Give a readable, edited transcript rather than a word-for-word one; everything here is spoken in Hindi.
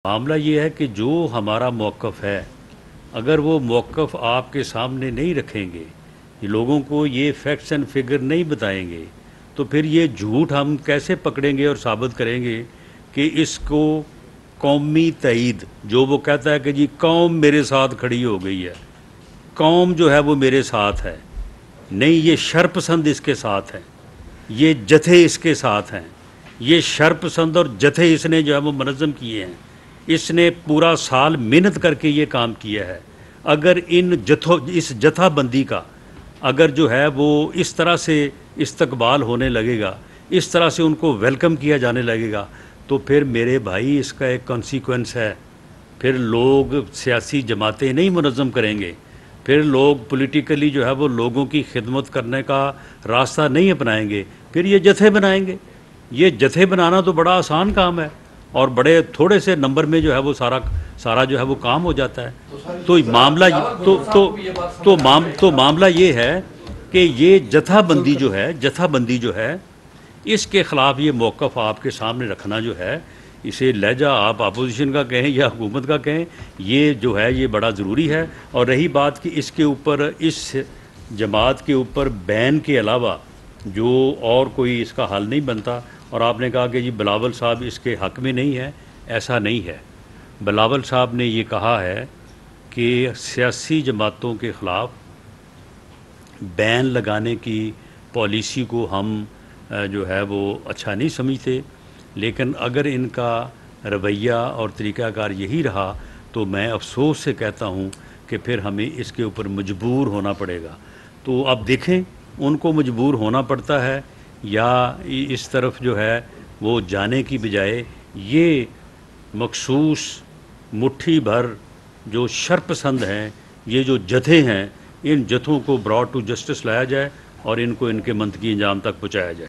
मामला ये है कि जो हमारा मौक़िफ़ है, अगर वो मौक़िफ़ आपके सामने नहीं रखेंगे, लोगों को ये फैक्ट्स एंड फिगर नहीं बताएंगे, तो फिर ये झूठ हम कैसे पकड़ेंगे और साबित करेंगे कि इसको कौमी तईद, जो वो कहता है कि जी कौम मेरे साथ खड़ी हो गई है, कौम जो है वो मेरे साथ है, नहीं ये शरपसंद इसके साथ हैं, ये जथे इसके साथ हैं, ये शरपसंद और जथे इसने जो है वो मनज़्ज़म किए हैं, इसने पूरा साल मेहनत करके ये काम किया है। अगर इस जथाबंदी का अगर जो है वो इस तरह से इस्तकबाल होने लगेगा, इस तरह से उनको वेलकम किया जाने लगेगा, तो फिर मेरे भाई इसका एक कॉन्सिक्वेंस है। फिर लोग सियासी जमातें नहीं मुनज़्ज़म करेंगे, फिर लोग पॉलिटिकली जो है वो लोगों की खिदमत करने का रास्ता नहीं अपनाएंगे, फिर ये जथे बनाएंगे। ये जथे बनाना तो बड़ा आसान काम है और बड़े थोड़े से नंबर में जो है वो सारा जो है वो काम हो जाता है। तो मामला ये है कि ये जथाबंदी जो है इसके ख़िलाफ़ ये मौक़िफ़ आपके सामने रखना जो है, इसे लहजा आप अपोजिशन का कहें या हुकूमत का कहें, ये जो है ये बड़ा ज़रूरी है। और रही बात कि इसके ऊपर, इस जमात के ऊपर बैन के अलावा जो और कोई इसका हल नहीं बनता। और आपने कहा कि जी बिलावल साहब इसके हक़ में नहीं है, ऐसा नहीं है। बिलावल साहब ने ये कहा है कि सियासी जमातों के ख़िलाफ़ बैन लगाने की पॉलिसी को हम जो है वो अच्छा नहीं समझते, लेकिन अगर इनका रवैया और तरीक़ाकार यही रहा तो मैं अफसोस से कहता हूँ कि फिर हमें इसके ऊपर मजबूर होना पड़ेगा। तो अब देखें उनको मजबूर होना पड़ता है या इस तरफ जो है वो जाने की बजाय ये मखसूस मुट्ठी भर जो शरपसंद हैं, ये जो जथे हैं, इन जथों को ब्रॉड टू जस्टिस लाया जाए और इनको इनके मंतकी अंजाम तक पहुँचाया जाए।